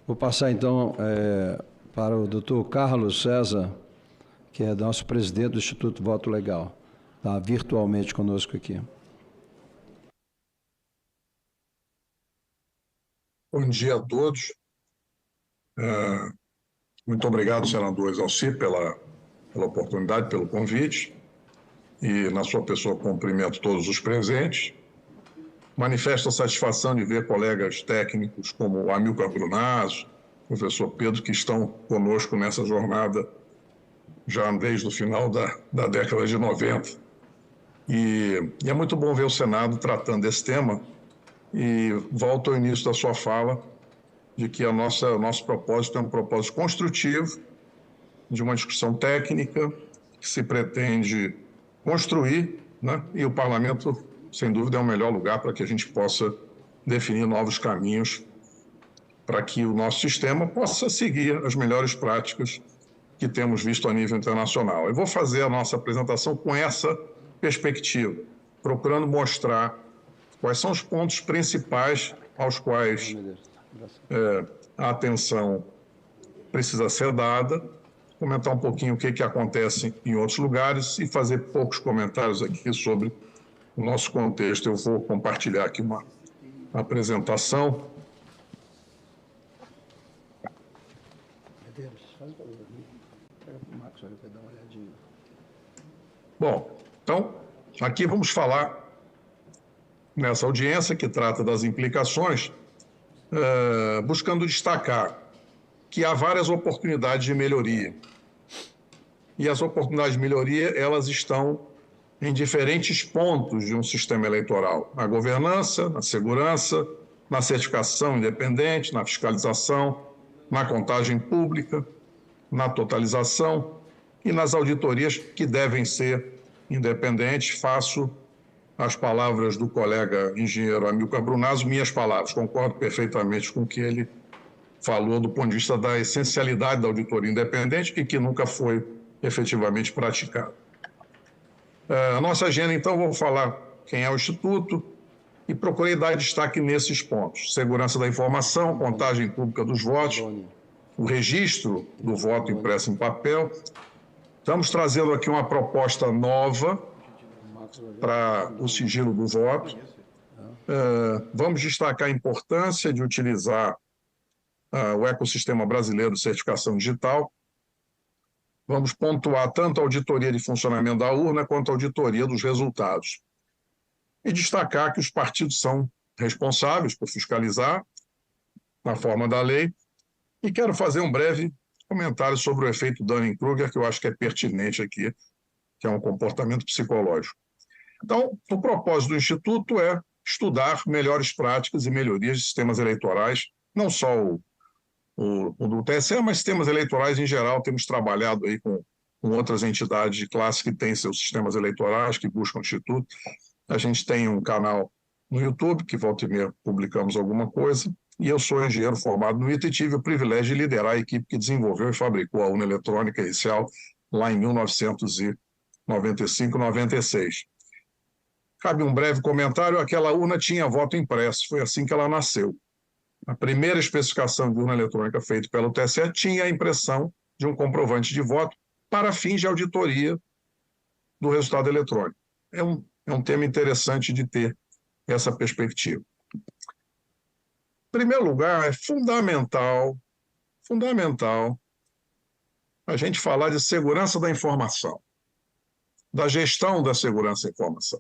Vou passar, então, para o doutor Carlos César, que é nosso presidente do Instituto Voto Legal. Está virtualmente conosco aqui. Bom dia a todos. Muito obrigado, senador Exalci, pela oportunidade, pelo convite. E, na sua pessoa, cumprimento todos os presentes. Manifesto a satisfação de ver colegas técnicos como o Amilcar Brunazzo, professor Pedro, que estão conosco nessa jornada já desde o final da década de 90. E é muito bom ver o Senado tratando desse tema. E volto ao início da sua fala, de que o nosso propósito é um propósito construtivo, de uma discussão técnica, que se pretende construir, né? E o parlamento, sem dúvida, é o melhor lugar para que a gente possa definir novos caminhos para que o nosso sistema possa seguir as melhores práticas que temos visto a nível internacional. Eu vou fazer a nossa apresentação com essa perspectiva, procurando mostrar quais são os pontos principais aos quais a atenção precisa ser dada, comentar um pouquinho o que acontece em outros lugares e fazer poucos comentários aqui sobre o nosso contexto. Eu vou compartilhar aqui uma apresentação. Bom, então, aqui vamos falar, nessa audiência que trata das implicações, buscando destacar que há várias oportunidades de melhoria. E as oportunidades de melhoria, elas estão em diferentes pontos de um sistema eleitoral. Na governança, na segurança, na certificação independente, na fiscalização, na contagem pública, na totalização e nas auditorias que devem ser independentes. Faço as palavras do colega engenheiro Amilcar Brunazzo, minhas palavras, concordo perfeitamente com o que ele falou do ponto de vista da essencialidade da auditoria independente e que nunca foi efetivamente praticada. A nossa agenda, então, vou falar quem é o Instituto e procurei dar destaque nesses pontos. Segurança da informação, contagem pública dos votos, o registro do voto impresso em papel. Estamos trazendo aqui uma proposta nova para o sigilo do voto. Vamos destacar a importância de utilizar o ecossistema brasileiro de certificação digital. Vamos pontuar tanto a auditoria de funcionamento da urna quanto a auditoria dos resultados. E destacar que os partidos são responsáveis por fiscalizar, na forma da lei. E quero fazer um breve comentário sobre o efeito Dunning-Kruger, que eu acho que é pertinente aqui, que é um comportamento psicológico. Então, o propósito do Instituto é estudar melhores práticas e melhorias de sistemas eleitorais, não só o do TSE, mas sistemas eleitorais em geral. Temos trabalhado aí com outras entidades de classe que têm seus sistemas eleitorais, que buscam o Instituto. A gente tem um canal no YouTube, que volta e meia publicamos alguma coisa, e eu sou engenheiro formado no ITA e tive o privilégio de liderar a equipe que desenvolveu e fabricou a urna eletrônica inicial lá em 1995, 96. Cabe um breve comentário: aquela urna tinha voto impresso, foi assim que ela nasceu. A primeira especificação de urna eletrônica feita pelo TSE tinha a impressão de um comprovante de voto para fins de auditoria do resultado eletrônico. É um tema interessante de ter essa perspectiva. Em primeiro lugar, é fundamental a gente falar de segurança da informação, da gestão da segurança da informação.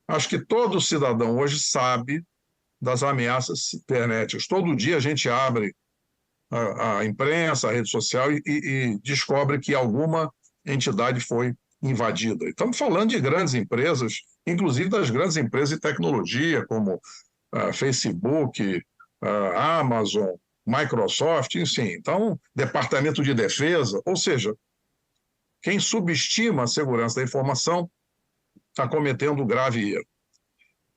Acho que todo cidadão hoje sabe das ameaças cibernéticas. Todo dia a gente abre a imprensa, a rede social e descobre que alguma entidade foi invadida. Estamos falando de grandes empresas, inclusive das grandes empresas de tecnologia, como Facebook, Amazon, Microsoft, enfim. Então, Departamento de Defesa, ou seja, quem subestima a segurança da informação está cometendo um grave erro.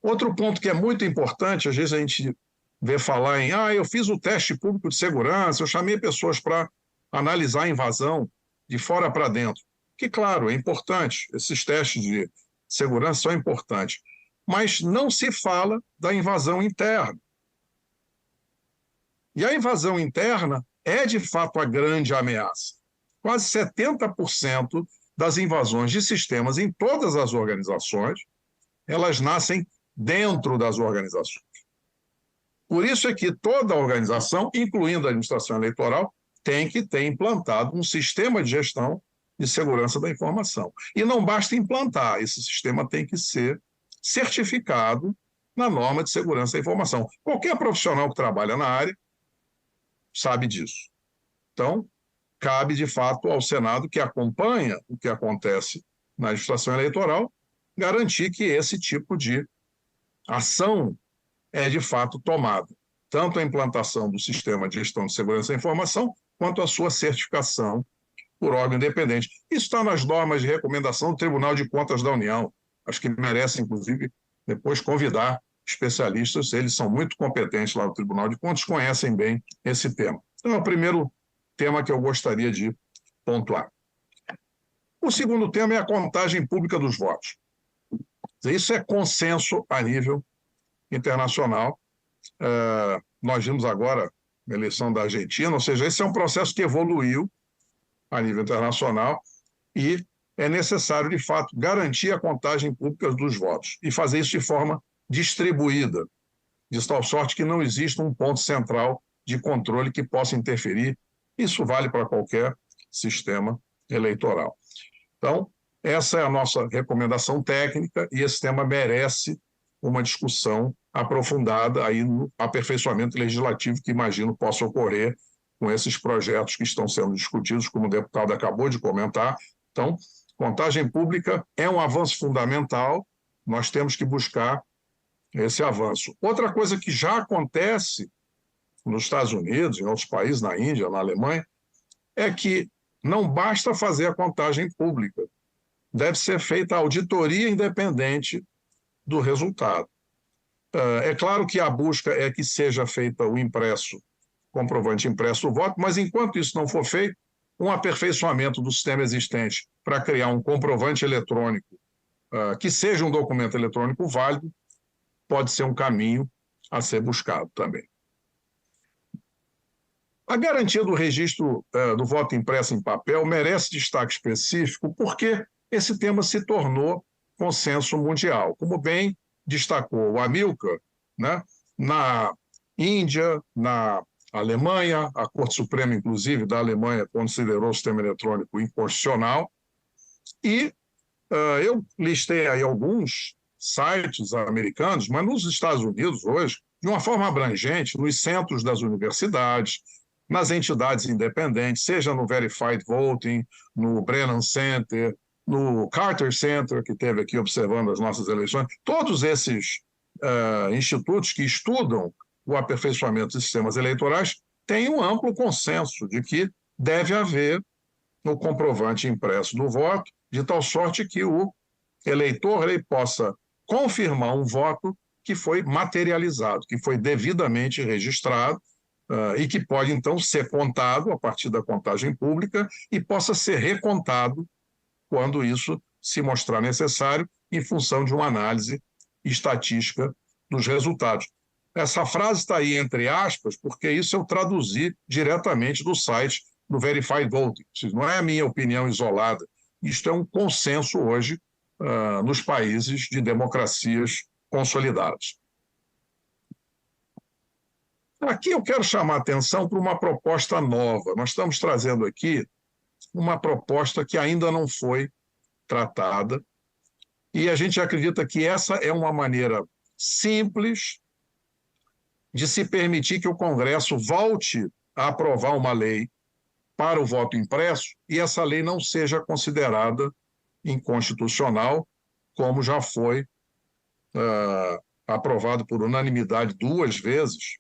Outro ponto que é muito importante, às vezes a gente vê falar em eu fiz o teste público de segurança, eu chamei pessoas para analisar a invasão de fora para dentro. Que, claro, é importante, esses testes de segurança são importantes, mas não se fala da invasão interna. E a invasão interna é, de fato, a grande ameaça. Quase 70% das invasões de sistemas em todas as organizações, elas nascem dentro das organizações. Por isso é que toda organização, incluindo a administração eleitoral, tem que ter implantado um sistema de gestão de segurança da informação. E não basta implantar, esse sistema tem que ser certificado na norma de segurança da informação. Qualquer profissional que trabalha na área sabe disso. Então, cabe, de fato, ao Senado, que acompanha o que acontece na administração eleitoral, garantir que esse tipo de ação é, de fato, tomada. Tanto a implantação do sistema de gestão de segurança da informação, quanto a sua certificação por órgão independente. Isso está nas normas de recomendação do Tribunal de Contas da União. Acho que merece, inclusive, depois convidar especialistas, eles são muito competentes lá no Tribunal de Contas, conhecem bem esse tema. Então, é o primeiro tema que eu gostaria de pontuar. O segundo tema é a contagem pública dos votos. Isso é consenso a nível internacional. Nós vimos agora a eleição da Argentina, ou seja, esse é um processo que evoluiu a nível internacional e é necessário, de fato, garantir a contagem pública dos votos e fazer isso de forma distribuída, de tal sorte que não exista um ponto central de controle que possa interferir. Isso vale para qualquer sistema eleitoral. Então, essa é a nossa recomendação técnica e esse tema merece uma discussão aprofundada aí no aperfeiçoamento legislativo que imagino possa ocorrer com esses projetos que estão sendo discutidos, como o deputado acabou de comentar. Então, contagem pública é um avanço fundamental, nós temos que buscar esse avanço. Outra coisa que já acontece nos Estados Unidos, em outros países, na Índia, na Alemanha, é que não basta fazer a contagem pública, deve ser feita a auditoria independente do resultado. É claro que a busca é que seja feita o impresso, comprovante impresso do voto, mas enquanto isso não for feito, um aperfeiçoamento do sistema existente para criar um comprovante eletrônico que seja um documento eletrônico válido, pode ser um caminho a ser buscado também. A garantia do registro do voto impresso em papel merece destaque específico porque esse tema se tornou consenso mundial. Como bem destacou o Amilcar, né? Na Índia, na Alemanha, a Corte Suprema, inclusive, da Alemanha considerou o sistema eletrônico inconstitucional, e eu listei aí alguns sites americanos, mas nos Estados Unidos hoje, de uma forma abrangente, nos centros das universidades, nas entidades independentes, seja no Verified Voting, no Brennan Center, no Carter Center, que esteve aqui observando as nossas eleições, todos esses institutos que estudam o aperfeiçoamento dos sistemas eleitorais têm um amplo consenso de que deve haver o comprovante impresso do voto, de tal sorte que o eleitor possa confirmar um voto que foi materializado, que foi devidamente registrado, e que pode, então, ser contado a partir da contagem pública e possa ser recontado quando isso se mostrar necessário, em função de uma análise estatística dos resultados. Essa frase está aí entre aspas, porque isso eu traduzi diretamente do site do Verified Voting. Não é a minha opinião isolada. Isto é um consenso hoje nos países de democracias consolidadas. Aqui eu quero chamar a atenção para uma proposta nova. Nós estamos trazendo aqui uma proposta que ainda não foi tratada, e a gente acredita que essa é uma maneira simples de se permitir que o Congresso volte a aprovar uma lei para o voto impresso e essa lei não seja considerada inconstitucional, como já foi aprovado por unanimidade 2 vezes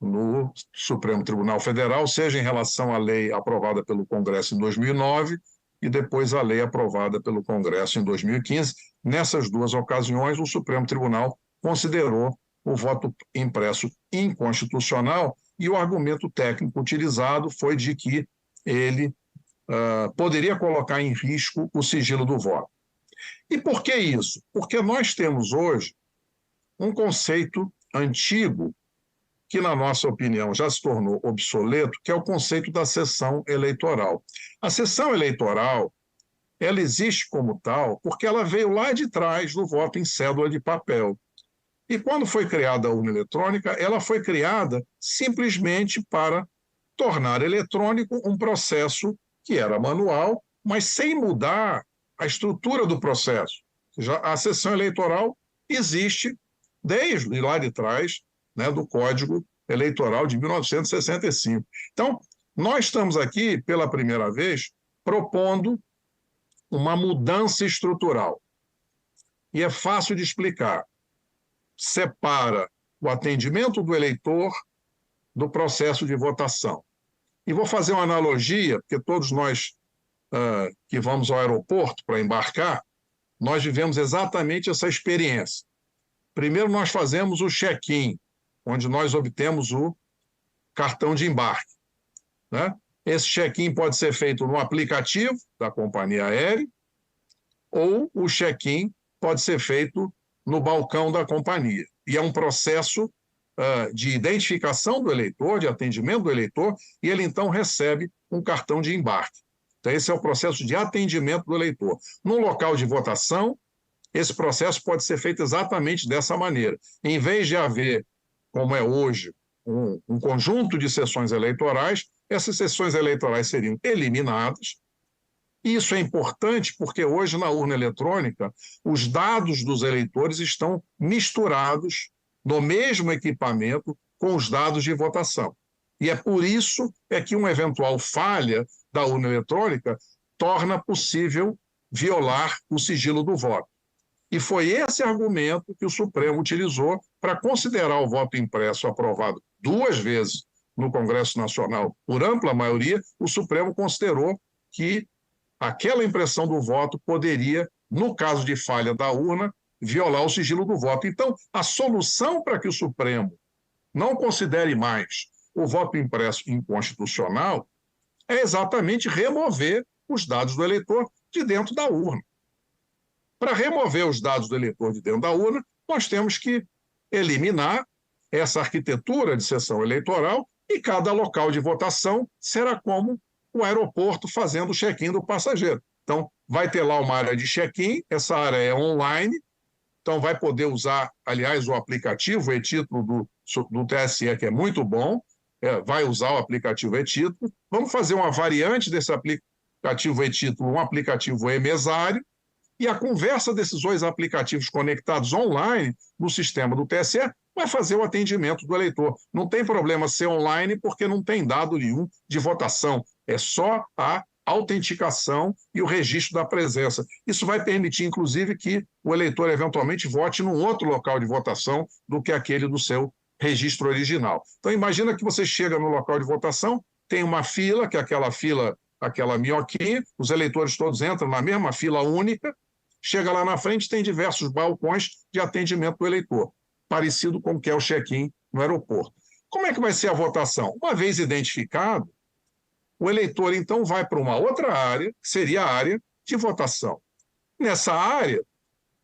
no Supremo Tribunal Federal, seja em relação à lei aprovada pelo Congresso em 2009 e depois a lei aprovada pelo Congresso em 2015. Nessas 2 ocasiões, o Supremo Tribunal considerou o voto impresso inconstitucional e o argumento técnico utilizado foi de que ele poderia colocar em risco o sigilo do voto. E por que isso? Porque nós temos hoje um conceito antigo que, na nossa opinião, já se tornou obsoleto, que é o conceito da sessão eleitoral. A sessão eleitoral, ela existe como tal porque ela veio lá de trás do voto em cédula de papel. E quando foi criada a urna eletrônica, ela foi criada simplesmente para tornar eletrônico um processo que era manual, mas sem mudar a estrutura do processo. Já a sessão eleitoral existe desde lá de trás, né, do Código Eleitoral de 1965. Então, nós estamos aqui, pela primeira vez, propondo uma mudança estrutural. E é fácil de explicar. Separa o atendimento do eleitor do processo de votação. E vou fazer uma analogia, porque todos nós que vamos ao aeroporto para embarcar, nós vivemos exatamente essa experiência. Primeiro, nós fazemos o check-in, onde nós obtemos o cartão de embarque, né? Esse check-in pode ser feito no aplicativo da companhia aérea ou o check-in pode ser feito no balcão da companhia. E é um processo de identificação do eleitor, de atendimento do eleitor, e ele então recebe um cartão de embarque. Então, esse é o processo de atendimento do eleitor. No local de votação, esse processo pode ser feito exatamente dessa maneira. Em vez de haver, como é hoje, um conjunto de sessões eleitorais, essas sessões eleitorais seriam eliminadas. Isso é importante porque hoje, na urna eletrônica, os dados dos eleitores estão misturados no mesmo equipamento com os dados de votação. E é por isso que uma eventual falha da urna eletrônica torna possível violar o sigilo do voto. E foi esse argumento que o Supremo utilizou para considerar o voto impresso aprovado 2 vezes no Congresso Nacional por ampla maioria. O Supremo considerou que aquela impressão do voto poderia, no caso de falha da urna, violar o sigilo do voto. Então, a solução para que o Supremo não considere mais o voto impresso inconstitucional é exatamente remover os dados do eleitor de dentro da urna. Para remover os dados do eleitor de dentro da urna, nós temos que eliminar essa arquitetura de sessão eleitoral e cada local de votação será como o aeroporto fazendo o check-in do passageiro. Então, vai ter lá uma área de check-in, essa área é online, então vai poder usar, aliás, o aplicativo e-título do TSE, que é muito bom, vai usar o aplicativo e-título. Vamos fazer uma variante desse aplicativo e-título, um aplicativo e-mesário, e a conversa desses 2 aplicativos conectados online no sistema do TSE vai fazer o atendimento do eleitor. Não tem problema ser online porque não tem dado nenhum de votação. É só a autenticação e o registro da presença. Isso vai permitir, inclusive, que o eleitor eventualmente vote num outro local de votação do que aquele do seu registro original. Então, imagina que você chega no local de votação, tem uma fila, que é aquela minhoquinha, os eleitores todos entram na mesma fila única, chega lá na frente, tem diversos balcões de atendimento do eleitor, parecido com o que é o check-in no aeroporto. Como é que vai ser a votação? Uma vez identificado, o eleitor, então, vai para uma outra área, que seria a área de votação. Nessa área,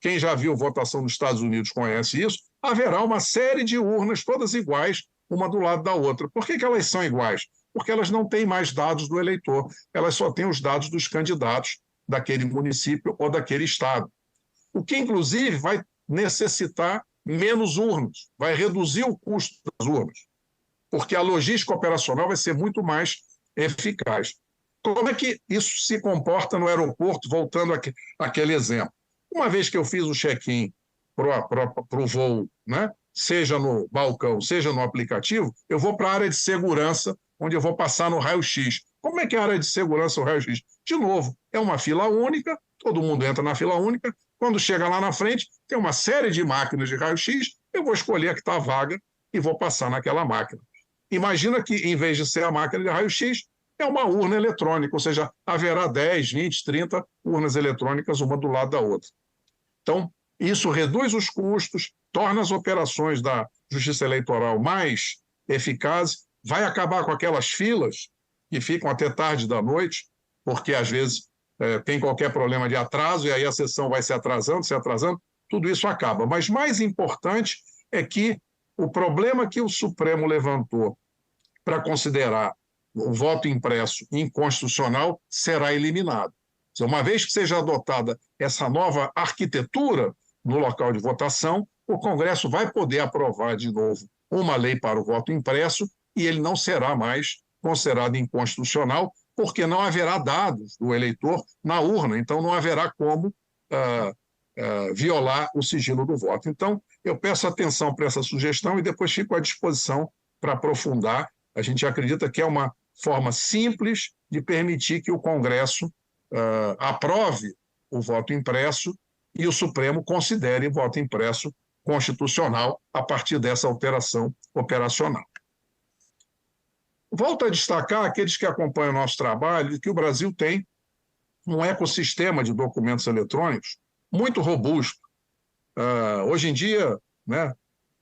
quem já viu votação nos Estados Unidos conhece isso, haverá uma série de urnas, todas iguais, uma do lado da outra. Por que elas são iguais? Porque elas não têm mais dados do eleitor, elas só têm os dados dos candidatos daquele município ou daquele estado. O que, inclusive, vai necessitar menos urnas, vai reduzir o custo das urnas, porque a logística operacional vai ser muito mais eficaz. Como é que isso se comporta no aeroporto, voltando àquele exemplo? Uma vez que eu fiz o check-in para o voo, né, seja no balcão, seja no aplicativo, eu vou para a área de segurança, onde eu vou passar no raio-x. Como é que é a área de segurança, o raio-x? De novo, é uma fila única, todo mundo entra na fila única, quando chega lá na frente, tem uma série de máquinas de raio-x, eu vou escolher a que está vaga e vou passar naquela máquina. Imagina que, em vez de ser a máquina de raio-x, é uma urna eletrônica, ou seja, haverá 10, 20, 30 urnas eletrônicas, uma do lado da outra. Então, isso reduz os custos, torna as operações da Justiça Eleitoral mais eficazes, vai acabar com aquelas filas que ficam até tarde da noite, porque às vezes tem qualquer problema de atraso e aí a sessão vai se atrasando, tudo isso acaba. Mas mais importante é que o problema que o Supremo levantou para considerar o voto impresso inconstitucional será eliminado. Uma vez que seja adotada essa nova arquitetura no local de votação, o Congresso vai poder aprovar de novo uma lei para o voto impresso e ele não será mais considerado inconstitucional, porque não haverá dados do eleitor na urna, então não haverá como violar o sigilo do voto. Então, eu peço atenção para essa sugestão e depois fico à disposição para aprofundar. A gente acredita que é uma forma simples de permitir que o Congresso aprove o voto impresso e o Supremo considere o voto impresso constitucional a partir dessa alteração operacional. Volto a destacar aqueles que acompanham o nosso trabalho que o Brasil tem um ecossistema de documentos eletrônicos muito robusto. Hoje em dia, né,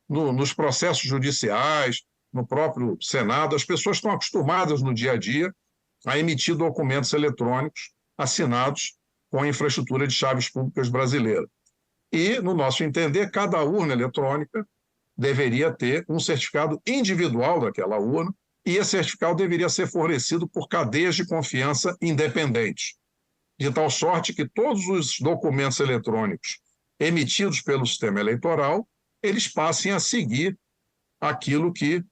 nos processos judiciais, no próprio Senado, as pessoas estão acostumadas no dia a dia a emitir documentos eletrônicos assinados com a infraestrutura de chaves públicas brasileira. E, no nosso entender, cada urna eletrônica deveria ter um certificado individual daquela urna e esse certificado deveria ser fornecido por cadeias de confiança independentes, de tal sorte que todos os documentos eletrônicos emitidos pelo sistema eleitoral, eles passem a seguir aquilo que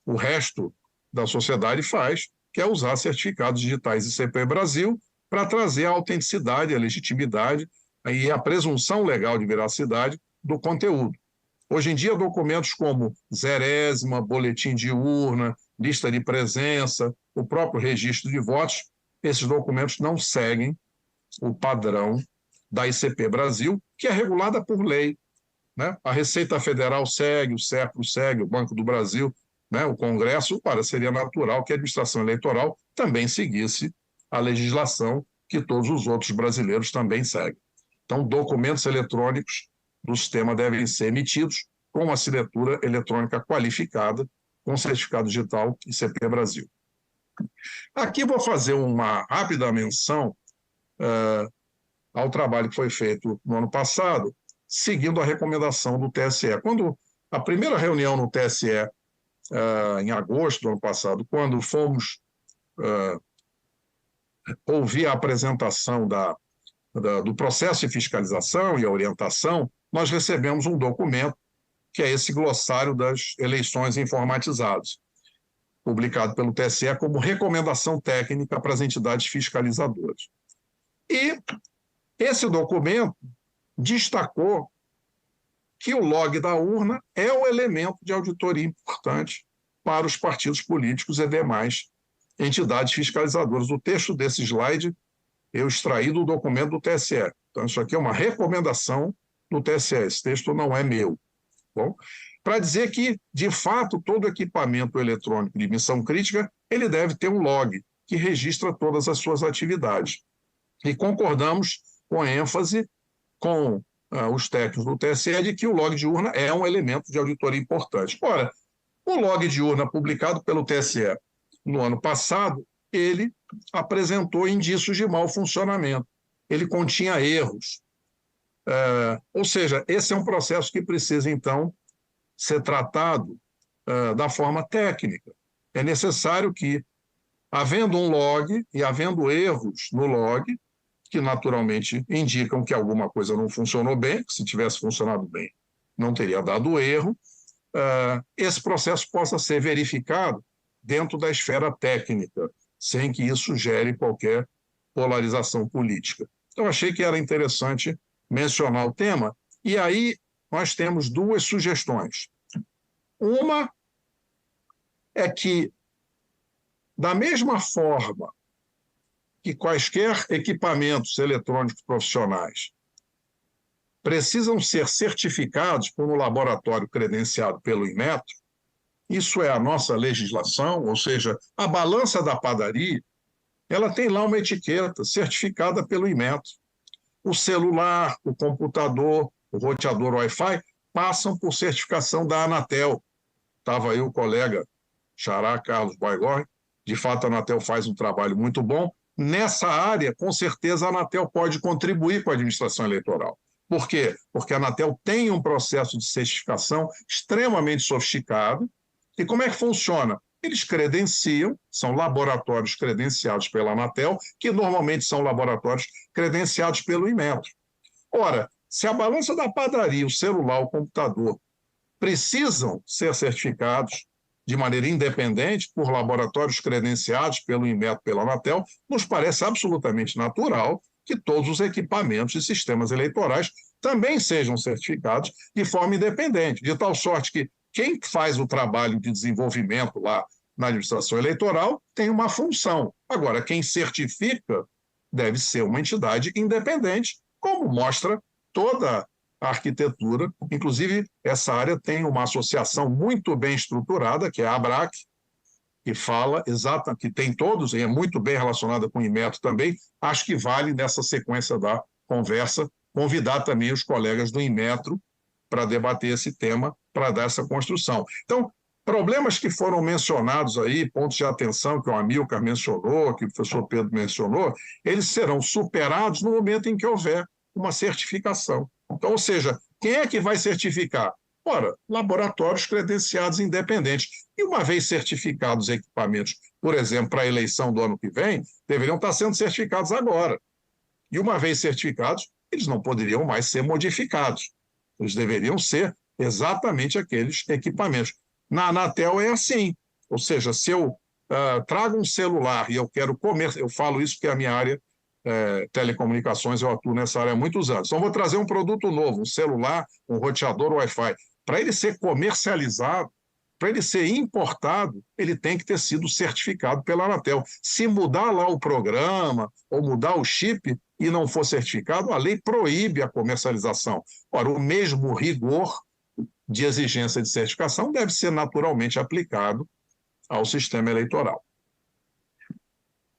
o resto da sociedade faz, que é usar certificados digitais ICP Brasil para trazer a autenticidade, a legitimidade e a presunção legal de veracidade do conteúdo. Hoje em dia, documentos como zerésima, boletim de urna, lista de presença, o próprio registro de votos, esses documentos não seguem o padrão da ICP Brasil, que é regulada por lei, né? A Receita Federal segue, o SERPRO segue, o Banco do Brasil, né? O Congresso, seria natural que a administração eleitoral também seguisse a legislação que todos os outros brasileiros também seguem. Então, documentos eletrônicos do sistema devem ser emitidos com assinatura eletrônica qualificada, com certificado digital ICP Brasil. Aqui vou fazer uma rápida menção ao trabalho que foi feito no ano passado, seguindo a recomendação do TSE. Quando a primeira reunião no TSE, em agosto do ano passado, quando fomos ouvir a apresentação do processo de fiscalização e a orientação, nós recebemos um documento, que é esse glossário das eleições informatizadas, publicado pelo TSE como recomendação técnica para as entidades fiscalizadoras. E esse documento destacou que o log da urna é um elemento de auditoria importante para os partidos políticos e demais entidades fiscalizadoras. O texto desse slide eu extraí do documento do TSE. Então, isso aqui é uma recomendação do TSE. Esse texto não é meu. Bom, para dizer que, de fato, todo equipamento eletrônico de missão crítica ele deve ter um log que registra todas as suas atividades. E concordamos com ênfase com os técnicos do TSE de que o log de urna é um elemento de auditoria importante. Ora, o log de urna publicado pelo TSE no ano passado, ele apresentou indícios de mau funcionamento. Ele continha erros. Ou seja, esse é um processo que precisa, então, ser tratado da forma técnica. É necessário que, havendo um log e havendo erros no log, que naturalmente indicam que alguma coisa não funcionou bem, que se tivesse funcionado bem não teria dado erro, esse processo possa ser verificado dentro da esfera técnica, sem que isso gere qualquer polarização política. Então, achei que era interessante mencionar o tema, e aí nós temos duas sugestões. Uma é que, da mesma forma que quaisquer equipamentos eletrônicos profissionais precisam ser certificados por um laboratório credenciado pelo Inmetro, isso é a nossa legislação, ou seja, a balança da padaria, ela tem lá uma etiqueta certificada pelo Inmetro. O celular, o computador, o roteador Wi-Fi passam por certificação da Anatel. Estava aí o colega Xará Carlos Baigorre, de fato a Anatel faz um trabalho muito bom. Nessa área, com certeza, a Anatel pode contribuir com a administração eleitoral. Por quê? Porque a Anatel tem um processo de certificação extremamente sofisticado. E como é que funciona? Eles credenciam, são laboratórios credenciados pela Anatel, que normalmente são laboratórios credenciados pelo Inmetro. Ora, se a balança da padaria, o celular, o computador precisam ser certificados de maneira independente por laboratórios credenciados pelo Inmetro, pela Anatel, nos parece absolutamente natural que todos os equipamentos e sistemas eleitorais também sejam certificados de forma independente, de tal sorte que quem faz o trabalho de desenvolvimento lá na administração eleitoral tem uma função. Agora, quem certifica deve ser uma entidade independente, como mostra toda a arquitetura. Inclusive, essa área tem uma associação muito bem estruturada, que é a ABRAC, que fala que tem todos, e é muito bem relacionada com o Inmetro também. Acho que vale, nessa sequência da conversa, convidar também os colegas do Inmetro para debater esse tema, para dar essa construção. Então, problemas que foram mencionados aí, pontos de atenção que o Amilcar mencionou, que o professor Pedro mencionou, eles serão superados no momento em que houver uma certificação. Então, ou seja, quem é que vai certificar? Ora, laboratórios credenciados independentes. E uma vez certificados os equipamentos, por exemplo, para a eleição do ano que vem, deveriam estar sendo certificados agora. E uma vez certificados, eles não poderiam mais ser modificados. Eles deveriam ser exatamente aqueles equipamentos. Na Anatel é assim. Ou seja, se eu trago um celular e eu quero eu falo isso porque é a minha área, telecomunicações, eu atuo nessa área há muitos anos. Então, vou trazer um produto novo, um celular, um roteador Wi-Fi. Para ele ser comercializado, para ele ser importado, ele tem que ter sido certificado pela Anatel. Se mudar lá o programa ou mudar o chip e não for certificado, a lei proíbe a comercialização. Ora, o mesmo rigor de exigência de certificação deve ser naturalmente aplicado ao sistema eleitoral.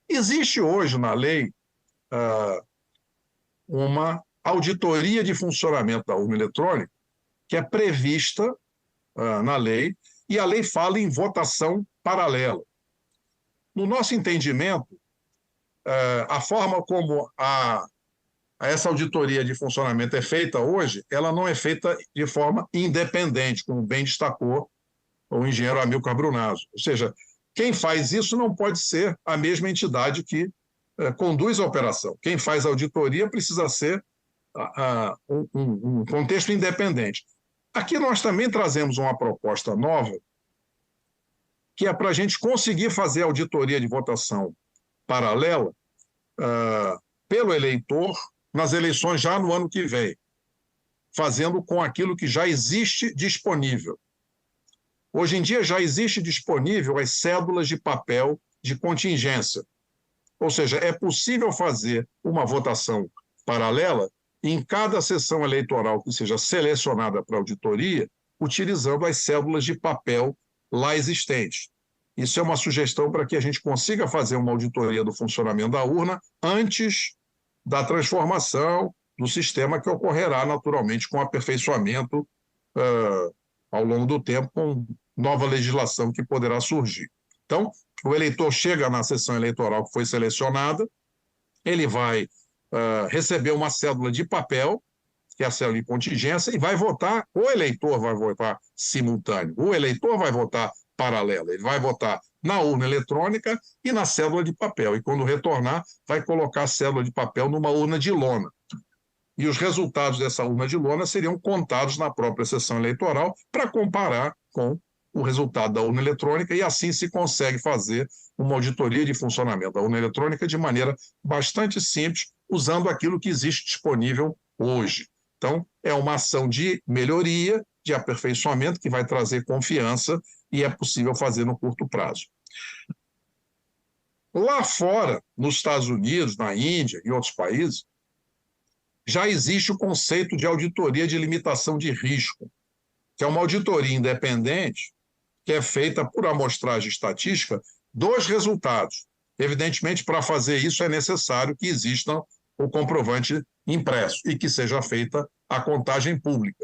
Existe hoje na lei uma auditoria de funcionamento da urna eletrônica que é prevista na lei, e a lei fala em votação paralela. No nosso entendimento, a forma como essa auditoria de funcionamento é feita hoje, ela não é feita de forma independente, como bem destacou o engenheiro Amilcar Brunazzo. Ou seja, quem faz isso não pode ser a mesma entidade que conduz a operação. Quem faz a auditoria precisa ser um contexto independente. Aqui nós também trazemos uma proposta nova, que é para a gente conseguir fazer auditoria de votação paralela pelo eleitor nas eleições já no ano que vem, fazendo com aquilo que já existe disponível. Hoje em dia já existe disponível as cédulas de papel de contingência. Ou seja, é possível fazer uma votação paralela em cada sessão eleitoral que seja selecionada para auditoria, utilizando as cédulas de papel lá existentes. Isso é uma sugestão para que a gente consiga fazer uma auditoria do funcionamento da urna antes da transformação do sistema, que ocorrerá naturalmente com aperfeiçoamento ao longo do tempo, com nova legislação que poderá surgir. Então, o eleitor chega na sessão eleitoral que foi selecionada, ele vai receber uma cédula de papel, que é a cédula de contingência, e vai votar. O eleitor vai votar simultâneo, o eleitor vai votar paralelo, ele vai votar na urna eletrônica e na cédula de papel, e quando retornar, vai colocar a cédula de papel numa urna de lona. E os resultados dessa urna de lona seriam contados na própria sessão eleitoral para comparar com o resultado da urna eletrônica, e assim se consegue fazer uma auditoria de funcionamento da urna eletrônica de maneira bastante simples, usando aquilo que existe disponível hoje. Então, é uma ação de melhoria, de aperfeiçoamento, que vai trazer confiança e é possível fazer no curto prazo. Lá fora, nos Estados Unidos, na Índia e outros países, já existe o conceito de auditoria de limitação de risco, que é uma auditoria independente que é feita por amostragem estatística dos resultados. Evidentemente, para fazer isso é necessário que exista o comprovante impresso e que seja feita a contagem pública.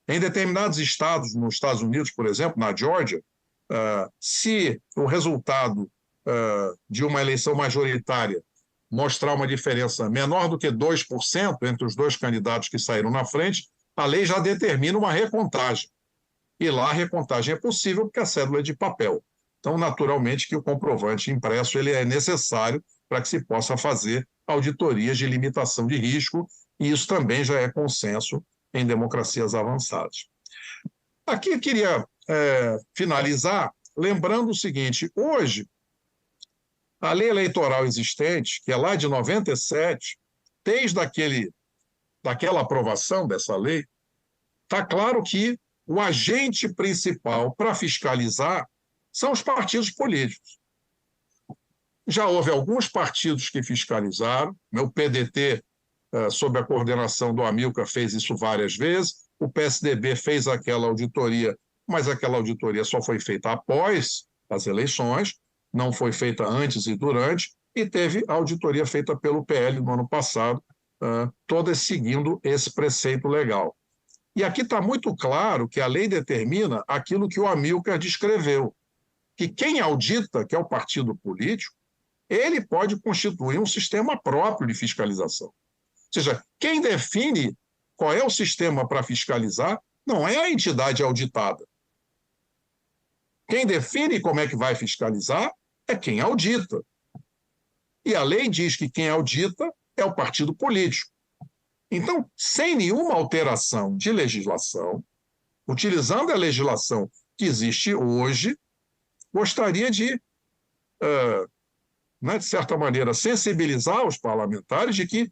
Em determinados estados, nos Estados Unidos, por exemplo, na Geórgia, se o resultado de uma eleição majoritária mostrar uma diferença menor do que 2% entre os dois candidatos que saíram na frente, a lei já determina uma recontagem. E lá a recontagem é possível porque a cédula é de papel. Então, naturalmente, que o comprovante impresso ele é necessário para que se possa fazer auditorias de limitação de risco, e isso também já é consenso em democracias avançadas. Aqui eu queria finalizar lembrando o seguinte: hoje, a lei eleitoral existente, que é lá de 97, desde daquela aprovação dessa lei, está claro que o agente principal para fiscalizar são os partidos políticos. Já houve alguns partidos que fiscalizaram, o PDT, sob a coordenação do Amilcar, fez isso várias vezes, o PSDB fez aquela auditoria, mas aquela auditoria só foi feita após as eleições, não foi feita antes e durante, e teve a auditoria feita pelo PL no ano passado, toda seguindo esse preceito legal. E aqui está muito claro que a lei determina aquilo que o Amilcar descreveu, que quem audita, que é o partido político, ele pode constituir um sistema próprio de fiscalização. Ou seja, quem define qual é o sistema para fiscalizar não é a entidade auditada. Quem define como é que vai fiscalizar é quem audita. E a lei diz que quem audita é o partido político. Então, sem nenhuma alteração de legislação, utilizando a legislação que existe hoje, gostaria de certa maneira, sensibilizar os parlamentares de que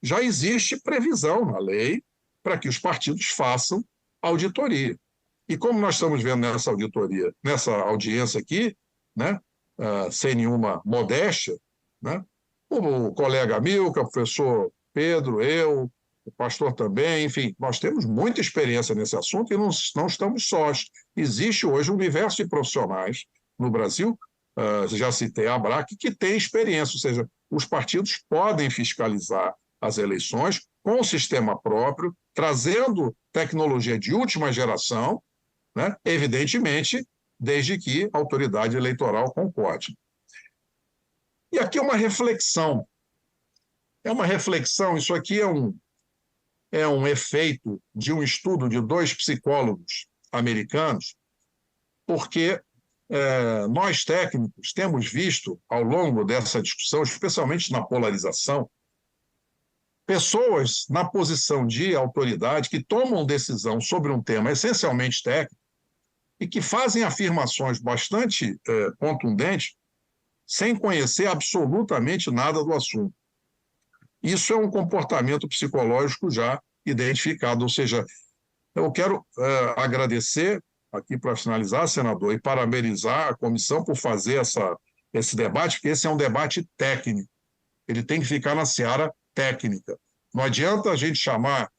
já existe previsão na lei para que os partidos façam auditoria. E como nós estamos vendo nessa auditoria, nessa audiência aqui, sem nenhuma modéstia, o colega Amilcar, o professor Pedro, eu, o pastor também, enfim, nós temos muita experiência nesse assunto e não estamos sós. Existe hoje um universo de profissionais no Brasil, já citei a ABRAC, que tem experiência, ou seja, os partidos podem fiscalizar as eleições com o sistema próprio, trazendo tecnologia de última geração, evidentemente, desde que a autoridade eleitoral concorde. E aqui uma reflexão. É uma reflexão, isso aqui é um efeito de um estudo de 2 psicólogos americanos, porque nós técnicos temos visto, ao longo dessa discussão, especialmente na polarização, pessoas na posição de autoridade que tomam decisão sobre um tema essencialmente técnico e que fazem afirmações bastante contundentes sem conhecer absolutamente nada do assunto. Isso é um comportamento psicológico já identificado, ou seja, eu quero agradecer aqui para finalizar, senador, e parabenizar a comissão por fazer esse debate, porque esse é um debate técnico. Ele tem que ficar na seara técnica. Não adianta a gente chamar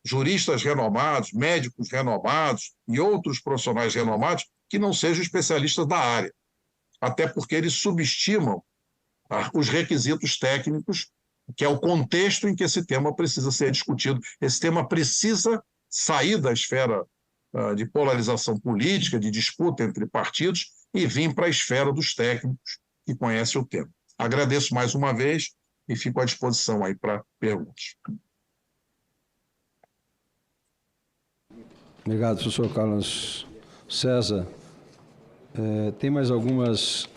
juristas renomados, médicos renomados e outros profissionais renomados que não sejam especialistas da área, até porque eles subestimam os requisitos técnicos, que é o contexto em que esse tema precisa ser discutido. Esse tema precisa sair da esfera de polarização política, de disputa entre partidos, e vir para a esfera dos técnicos que conhecem o tema. Agradeço mais uma vez e fico à disposição aí para perguntas. Obrigado, professor Carlos César. Tem mais algumas